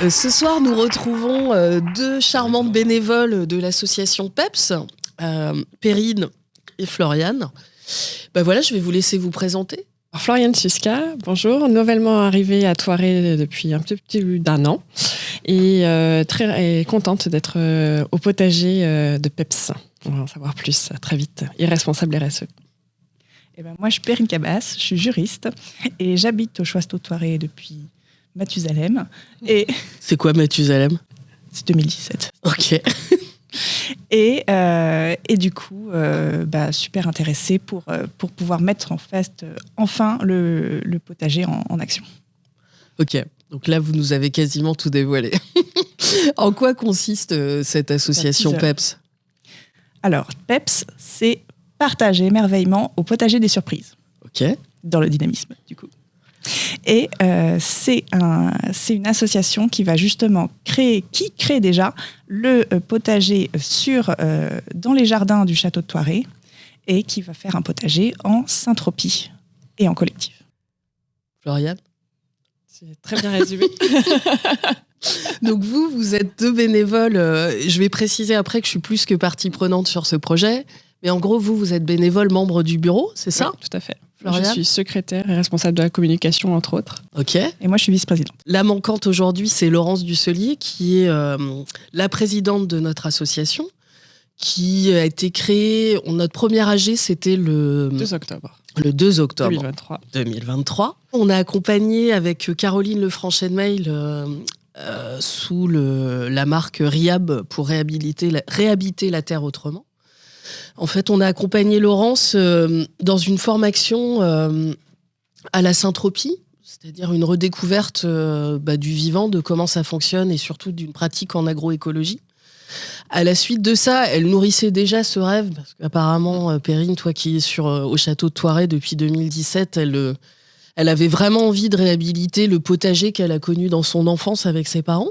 Ce soir, nous retrouvons deux charmantes bénévoles de l'association PEPS, Perrine et Floriane. Voilà, je vais vous laisser vous présenter. Alors, Floriane Suska, bonjour, nouvellement arrivée à Thoiré depuis un petit peu plus d'1 an et très contente d'être au potager de PEPS. On va en savoir plus très vite. Et responsable RSE. Moi, je suis Perrine Cabas, je suis juriste et j'habite au Choiseul-Thoiré depuis Mathusalem. Et c'est quoi Mathusalem ? C'est 2017. Ok. Et du coup, super intéressée pour pouvoir mettre en fait enfin le potager en action. Ok, donc là, vous nous avez quasiment tout dévoilé. En quoi consiste cette association PEPS ? Alors, PEPS, c'est partage et émerveillement au potager des surprises. Ok. Dans le dynamisme, du coup. Et c'est une association qui va justement crée déjà le potager dans les jardins du château de Thoiré et qui va faire un potager en syntropie et en collectif. Floriane ? C'est très bien résumé. Donc vous êtes deux bénévoles. Je vais préciser après que je suis plus que partie prenante sur ce projet. Mais en gros, vous êtes bénévole, membre du bureau, c'est ça ? Oui, tout à fait. Floriane ? Je suis secrétaire et responsable de la communication, entre autres. Ok. Et moi, je suis vice-présidente. La manquante aujourd'hui, c'est Laurence Dusselier, qui est la présidente de notre association, qui a été créée. Notre premier AG, c'était le 2 octobre. Le 2 octobre 2023. On a accompagné avec Caroline Lefranc-Mail sous la marque RIAB pour réhabiliter la terre autrement. En fait, on a accompagné Laurence dans une formation à la syntropie, c'est-à-dire une redécouverte du vivant, de comment ça fonctionne et surtout d'une pratique en agroécologie. À la suite de ça, elle nourrissait déjà ce rêve, parce qu'apparemment, Perrine, toi qui es au château de Thoiré depuis 2017, elle avait vraiment envie de réhabiliter le potager qu'elle a connu dans son enfance avec ses parents.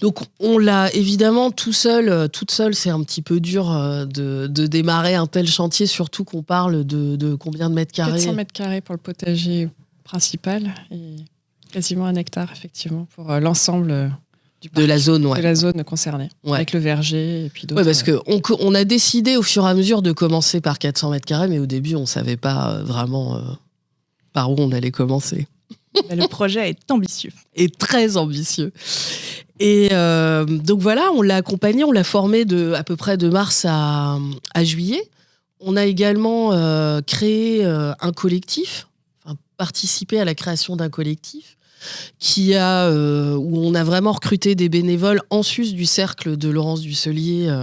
Donc on l'a évidemment toute seule, c'est un petit peu dur de démarrer un tel chantier, surtout qu'on parle de combien de mètres carrés ? 400 mètres carrés pour le potager principal et quasiment 1 hectare effectivement pour l'ensemble du parc, de la zone, ouais. De la zone concernée, ouais. Avec le verger et puis d'autres. Ouais, parce qu'on a décidé au fur et à mesure de commencer par 400 mètres carrés, mais au début on ne savait pas vraiment par où on allait commencer. Le projet est ambitieux. Et très ambitieux. Et donc voilà, on l'a accompagné, on l'a formé à peu près de mars à juillet. On a également créé un collectif, participé à la création d'un collectif où on a vraiment recruté des bénévoles en sus du cercle de Laurence Dusselier,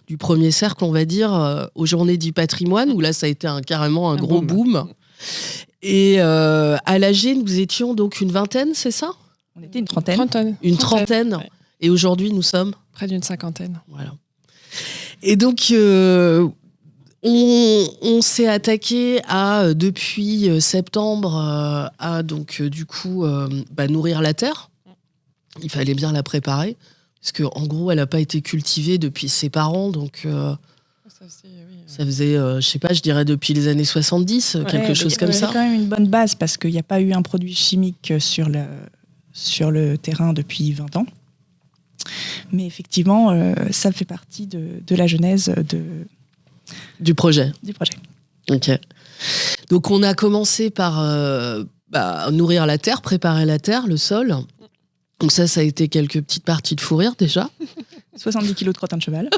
du premier cercle, on va dire, aux Journées du patrimoine, où là ça a été carrément un gros boom. Et à l'AG, nous étions donc une vingtaine, c'est ça ? On était une trentaine. Une trentaine. Ouais. Et aujourd'hui, nous sommes ? Près d'une 50aine. Voilà. Et donc, on s'est attaqué depuis septembre, à donc, du coup, nourrir la terre. Il fallait bien la préparer. Parce qu'en gros, elle n'a pas été cultivée depuis ses parents. Donc, ça faisait, je sais pas, je dirais depuis les années 70, quelque chose comme ça. C'est quand même une bonne base parce qu'il n'y a pas eu un produit chimique sur le terrain depuis 20 ans. Mais effectivement, ça fait partie de la genèse du projet. Ok. Donc on a commencé par nourrir la terre, préparer la terre, le sol. Donc ça a été quelques petites parties de fou rire déjà. 70 kilos de crottin de cheval.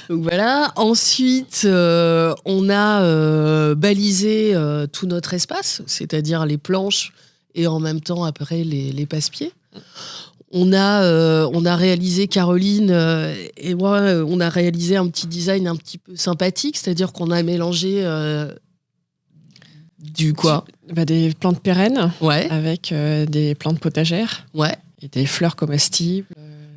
Donc voilà. Ensuite, on a balisé tout notre espace, c'est-à-dire les planches et en même temps après les passe-pieds. On a réalisé, Caroline et moi, on a réalisé un petit design un petit peu sympathique, c'est-à-dire qu'on a mélangé des plantes pérennes, ouais, avec des plantes potagères, ouais, et des fleurs comestibles.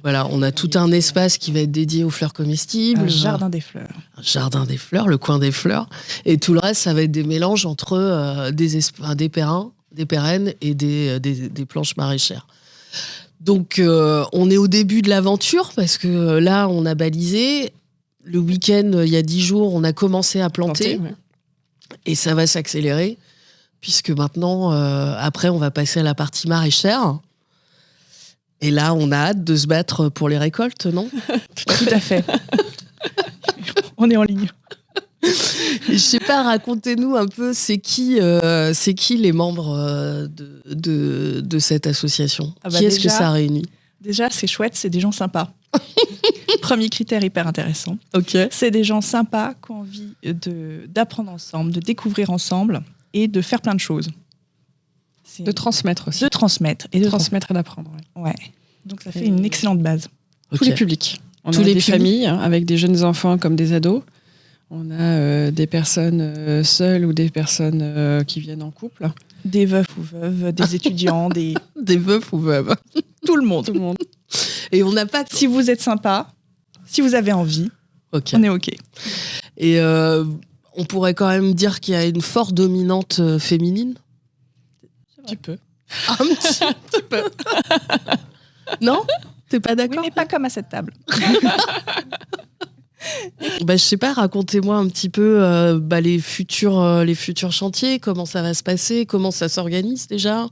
Voilà, on a tout un espace qui va être dédié aux fleurs comestibles. Un jardin des fleurs. Un jardin des fleurs, le coin des fleurs. Et tout le reste, ça va être des mélanges entre des pérennes et des planches maraîchères. Donc, on est au début de l'aventure parce que là, on a balisé. Le week-end, il y a 10 jours, on a commencé à planter. Ouais. Et ça va s'accélérer puisque maintenant, après, on va passer à la partie maraîchère. Et là, on a hâte de se battre pour les récoltes, non? Tout à fait. On est en ligne. Je sais pas, racontez-nous un peu, c'est qui les membres de cette association? Qui est-ce que ça réunit? Déjà, c'est chouette, c'est des gens sympas. Premier critère hyper intéressant. Ok. C'est des gens sympas qui ont envie d'apprendre ensemble, de découvrir ensemble et de faire plein de choses. De transmettre aussi. De transmettre. Et de transmettre et d'apprendre. Ouais. Donc ça fait une excellente base. Okay. Tous les publics. On Tous a les des familles avec des jeunes enfants comme des ados. On a des personnes seules ou des personnes qui viennent en couple. Des veufs ou veuves, des étudiants, des veufs ou veuves. Tout le monde. Tout le monde. Et on n'a pas... Si vous êtes sympa, si vous avez envie, on est OK. Et on pourrait quand même dire qu'il y a une forte dominante féminine. Un petit peu. Un petit peu. Non? T'es pas d'accord? Oui, mais pas comme à cette table. Je sais pas, racontez-moi un petit peu les futurs chantiers, comment ça va se passer, comment ça s'organise déjà?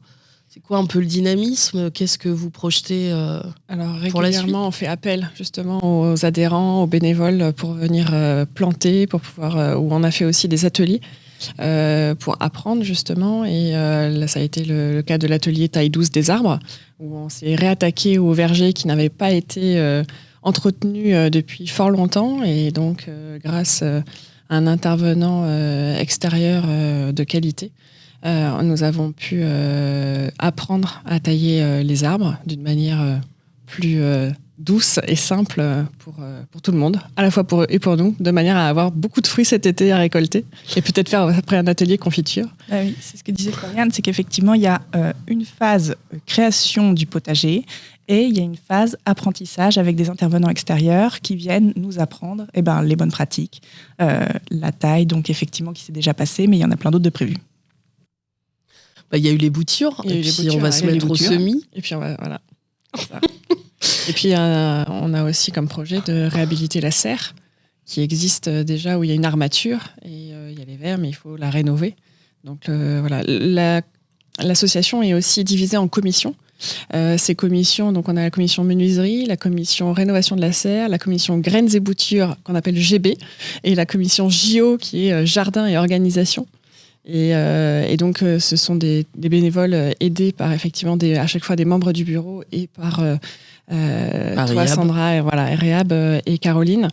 C'est quoi un peu le dynamisme? Qu'est-ce que vous projetez Alors pour la suite? régulièrement, on fait appel justement aux adhérents, aux bénévoles pour venir planter, pour pouvoir. Où on a fait aussi des ateliers pour apprendre justement. Et là, ça a été le cas de l'atelier taille 12 des arbres, où on s'est réattaqué aux vergers qui n'avaient pas été entretenus depuis fort longtemps. Et donc, grâce à un intervenant extérieur de qualité, nous avons pu apprendre à tailler les arbres d'une manière plus douce et simple pour tout le monde, à la fois pour eux et pour nous, de manière à avoir beaucoup de fruits cet été à récolter et peut-être faire après un atelier confiture. Ah oui, c'est ce que disait Floriane, c'est qu'effectivement, il y a une phase création du potager et il y a une phase apprentissage avec des intervenants extérieurs qui viennent nous apprendre les bonnes pratiques, la taille, donc effectivement, qui s'est déjà passée, mais il y en a plein d'autres de prévus. Il y a eu les boutures, et puis on va se mettre au semis. Et puis voilà. Et puis on a aussi comme projet de réhabiliter la serre, qui existe déjà, où il y a une armature, et il y a les verres, mais il faut la rénover. Donc voilà, l'association est aussi divisée en commissions. Ces commissions, donc on a la commission menuiserie, la commission rénovation de la serre, la commission graines et boutures, qu'on appelle GB, et la commission JO, qui est jardin et organisation. Et donc, ce sont des bénévoles aidés par effectivement à chaque fois des membres du bureau et par toi, Sandra, et Réhab et Caroline,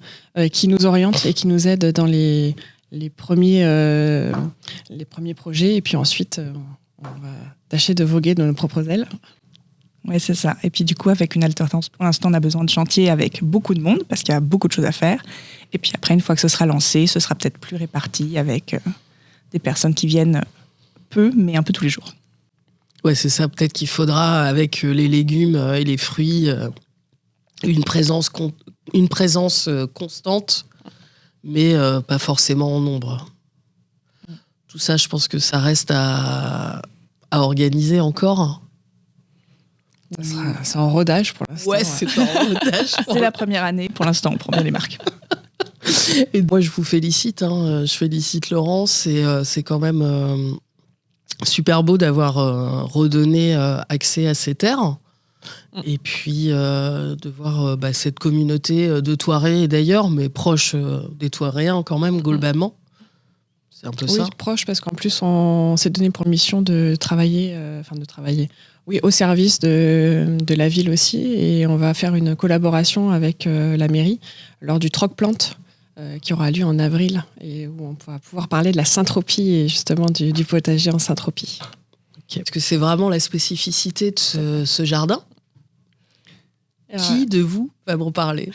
qui nous orientent et qui nous aident dans les premiers projets. Et puis ensuite, on va tâcher de voguer de nos propres ailes. Oui, c'est ça. Et puis du coup, avec une alternance, pour l'instant, on a besoin de chantier avec beaucoup de monde, parce qu'il y a beaucoup de choses à faire. Et puis après, une fois que ce sera lancé, ce sera peut-être plus réparti avec... des personnes qui viennent peu, mais un peu tous les jours. Ouais, c'est ça. Peut-être qu'il faudra, avec les légumes et les fruits, une présence constante, mais pas forcément en nombre. Tout ça, je pense que ça reste à organiser encore. C'est en rodage pour l'instant. Ouais, c'est en rodage. C'est la première année. Pour l'instant, on prend bien les marques. Et moi, je vous félicite. Je félicite Laurence. C'est quand même super beau d'avoir redonné accès à ces terres. Et puis de voir cette communauté de Thoirais et d'ailleurs, mais proche des Thoiréens quand même, globalement. C'est un peu ça. Oui, proche, parce qu'en plus, on s'est donné pour mission de travailler, oui, au service de la ville aussi. Et on va faire une collaboration avec la mairie lors du Troc-Plante, qui aura lieu en avril, et où on va pouvoir parler de la syntropie et justement du potager en syntropie. Okay. Est-ce que c'est vraiment la spécificité de ce jardin? Qui de vous va m'en parler?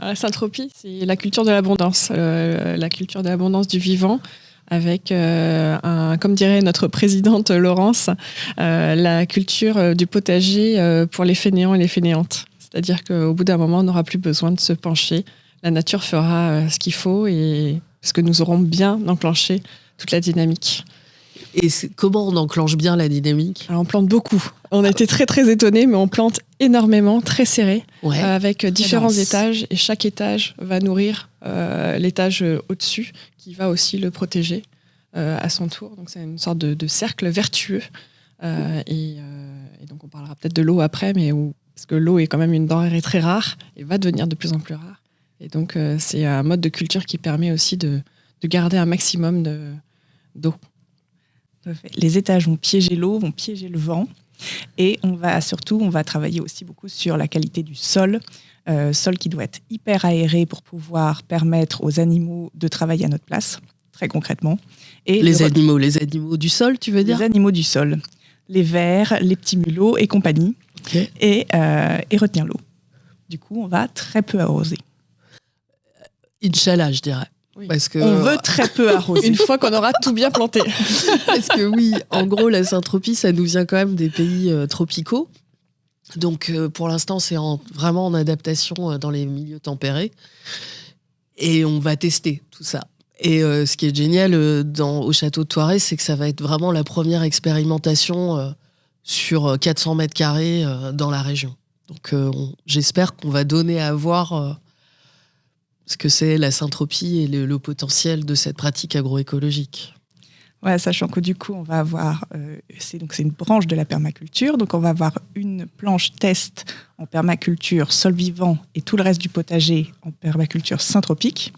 La syntropie, c'est la culture de l'abondance, la culture de l'abondance du vivant, avec, comme dirait notre présidente Laurence, la culture du potager pour les fainéants et les fainéantes. C'est-à-dire qu'au bout d'un moment, on n'aura plus besoin de se pencher. La nature fera ce qu'il faut, parce que nous aurons bien enclenché toute la dynamique. Et comment on enclenche bien la dynamique? Alors, on plante beaucoup. On a été très très étonnés, mais on plante énormément, très serré, avec différents étages, et chaque étage va nourrir l'étage au-dessus, qui va aussi le protéger. à son tour. Donc c'est une sorte de cercle vertueux. Et donc on parlera peut-être de l'eau après, parce que l'eau est quand même une denrée très rare et va devenir de plus en plus rare. Et donc c'est un mode de culture qui permet aussi de garder un maximum d'eau. Les étages vont piéger l'eau, vont piéger le vent. Et on va travailler aussi beaucoup sur la qualité du sol. Sol qui doit être hyper aéré pour pouvoir permettre aux animaux de travailler à notre place, très concrètement. Et les animaux du sol, tu veux dire ? Les animaux du sol. Les vers, les petits mulots et compagnie. Okay. Et retenir l'eau. Du coup, on va très peu arroser. Inch'Allah, je dirais. Oui. Parce que, on veut très peu arroser. Une fois qu'on aura tout bien planté. Parce que oui, en gros, la syntropie, ça nous vient quand même des pays tropicaux. Donc, pour l'instant, c'est vraiment en adaptation dans les milieux tempérés. Et on va tester tout ça. Et ce qui est génial au château de Thoiret, c'est que ça va être vraiment la première expérimentation sur 400 mètres carrés dans la région. Donc, j'espère qu'on va donner à voir ce que c'est la syntropie et le potentiel de cette pratique agroécologique. Ouais, sachant que du coup, on va avoir, c'est une branche de la permaculture, donc on va avoir une planche test en permaculture sol vivant et tout le reste du potager en permaculture syntropique.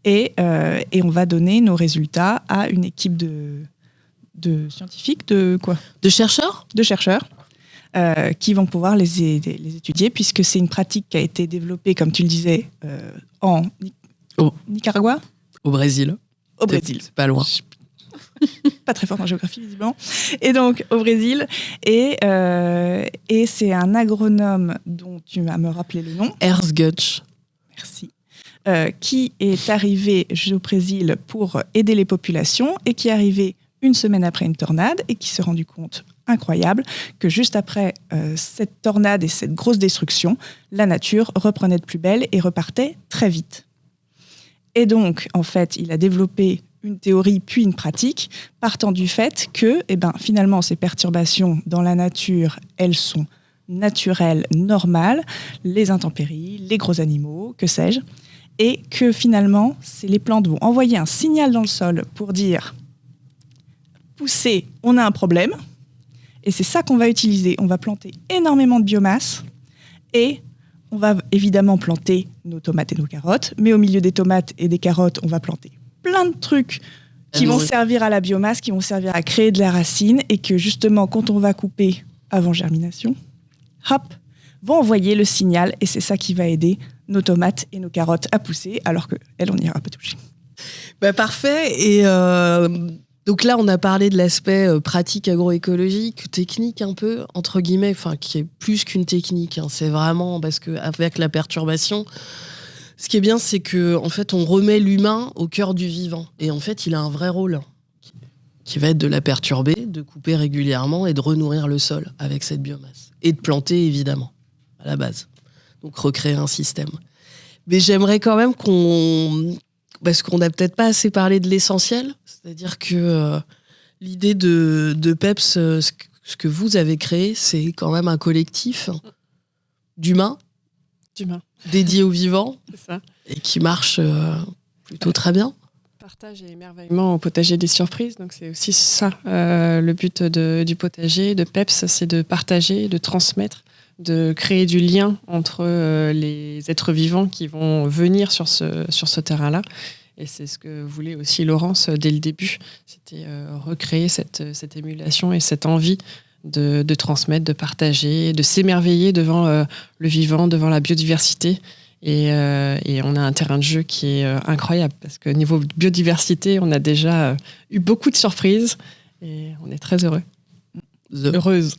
Et on va donner nos résultats à une équipe de scientifiques, de chercheurs qui vont pouvoir les étudier, puisque c'est une pratique qui a été développée, comme tu le disais, en Nicaragua ? Au Brésil. Au Brésil. C'est pas loin. Pas très fort en géographie, visiblement. Et donc, au Brésil. Et c'est un agronome dont tu vas me rappeler le nom. Ernst Götsch. Merci. Qui est arrivé au Brésil pour aider les populations et qui est arrivé une semaine après une tornade et qui s'est rendu compte, incroyable, que juste après cette tornade et cette grosse destruction, la nature reprenait de plus belle et repartait très vite. Et donc, en fait, il a développé une théorie puis une pratique, partant du fait que, finalement, ces perturbations dans la nature, elles sont naturelles, normales, les intempéries, les gros animaux, que sais-je, et que finalement, les plantes vont envoyer un signal dans le sol pour dire « poussez, on a un problème », et c'est ça qu'on va utiliser. On va planter énormément de biomasse, et on va évidemment planter nos tomates et nos carottes, mais au milieu des tomates et des carottes, on va planter plein de trucs qui vont servir à la biomasse, qui vont servir à créer de la racine, et que justement, quand on va couper avant germination, hop, vont envoyer le signal, et c'est ça qui va aider nos tomates et nos carottes à pousser, alors qu'elles, on n'ira pas toucher. Parfait. Et donc là, on a parlé de l'aspect pratique agroécologique, technique un peu, entre guillemets, qui est plus qu'une technique. C'est vraiment parce qu'avec la perturbation, ce qui est bien, c'est qu'en fait, on remet l'humain au cœur du vivant. Et en fait, il a un vrai rôle qui va être de la perturber, de couper régulièrement et de renourrir le sol avec cette biomasse. Et de planter, évidemment, à la base. Donc, recréer un système. Mais j'aimerais quand même parce qu'on n'a peut-être pas assez parlé de l'essentiel. C'est-à-dire que l'idée de PEPS, ce que vous avez créé, c'est quand même un collectif d'humains. Dédié au vivant, c'est ça. Et qui marche plutôt très bien. Partage et émerveillement au potager des surprises, donc c'est aussi ça le but du potager, de PEPS, c'est de partager, de transmettre, de créer du lien entre les êtres vivants qui vont venir sur ce terrain-là. Et c'est ce que voulait aussi Laurence dès le début, c'était recréer cette émulation et cette envie de transmettre, de partager, de s'émerveiller devant le vivant, devant la biodiversité. Et on a un terrain de jeu qui est incroyable, parce que niveau biodiversité, on a déjà eu beaucoup de surprises et on est très heureux. Heureuse.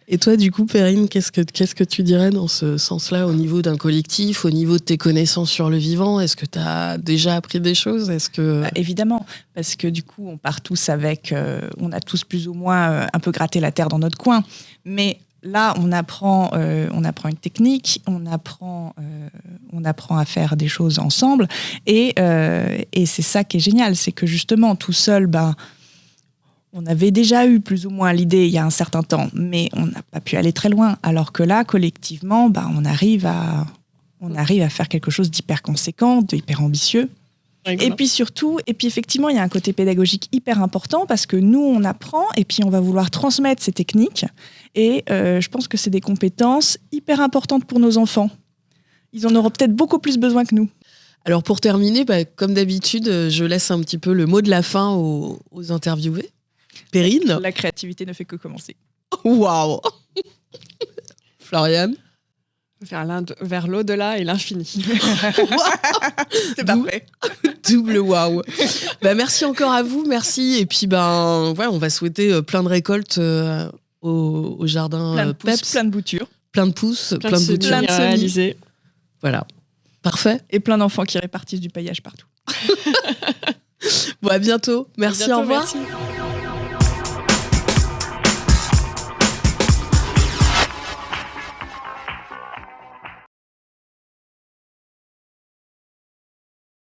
Et toi, du coup, Perrine, qu'est-ce que tu dirais dans ce sens-là, au niveau d'un collectif, au niveau de tes connaissances sur le vivant ? Est-ce que tu as déjà appris des choses ? Évidemment, parce que du coup, on part tous avec... on a tous plus ou moins un peu gratté la terre dans notre coin. Mais là, on apprend une technique, on apprend à faire des choses ensemble. Et c'est ça qui est génial, c'est que justement, tout seul... on avait déjà eu plus ou moins l'idée il y a un certain temps, mais on n'a pas pu aller très loin. Alors que là, collectivement, on arrive à faire quelque chose d'hyper conséquent, d'hyper ambitieux. Et puis surtout, effectivement, il y a un côté pédagogique hyper important parce que nous, on apprend et puis on va vouloir transmettre ces techniques. Et je pense que c'est des compétences hyper importantes pour nos enfants. Ils en auront peut-être beaucoup plus besoin que nous. Alors pour terminer, comme d'habitude, je laisse un petit peu le mot de la fin aux interviewés. Perrine. La créativité ne fait que commencer. Waouh. Floriane. Vers l'au-delà et l'infini. C'est parfait. Double waouh. Merci encore à vous, merci. Et puis on va souhaiter plein de récoltes au jardin plein de Peps. Pousses, plein de boutures. Plein de pousses, plein de boutures. Plein de réalisés. Voilà. Parfait. Et plein d'enfants qui répartissent du paillage partout. À bientôt. Merci, au revoir. Merci.